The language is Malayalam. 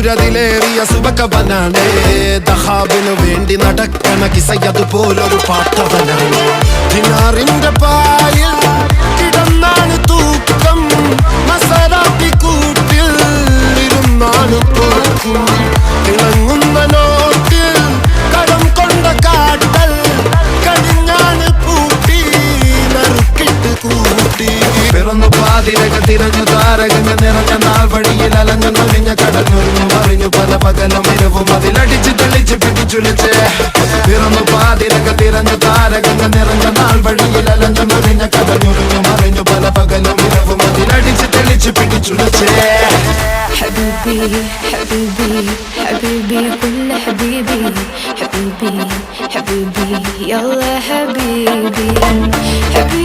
സൂര്യതിലേറിയ സുബകവനാണ് ദഹാബിനു വേണ്ടി നടക്കണ കിസയതുപോലൊരു പാട്ടവനാണ് ദിനാറിന്റെ പായിൽ കിടന്നാണ് തൂക്കം മസറാത്തി കൂട്ടിൽ ഇരുന്നാണ് തോക്കും തിളങ്ങുന്ന നോട്ടിൽ കടം കൊണ്ട കാട്ടൽ കടിഞ്ഞാണ് പൂട്ടി നറുക്കിട്ട് കൂട്ടി പിറന്നു പാതിരക തിരഞ്ഞു താരകങ്ങൾ നിറഞ്ഞ നാൾ വഴിയിൽ അലഞ്ഞു നൊലിഞ്ഞ കടഞ്ഞൊരിഞ്ഞു മറിഞ്ഞു പല പകലും ഇരവും അതിലടിച്ച് തെളിച്ച് പിടിച്ചുലിച്ച് പിറന്നു പാതിരക തിരഞ്ഞു താരകങ്ങൾ നിറഞ്ഞ നാൾ വഴിയിൽ അലഞ്ഞു നൊലിഞ്ഞ കടഞ്ഞൊരിഞ്ഞു മറിഞ്ഞു പല പകലും ഇരവും അതിലടിച്ച് തെളിച്ച് പിടിച്ചുലിച്ച് حبيبي حبيبي حبيبي كل حبيبي حبيبي حبيبي يلا حبيبي حبيبي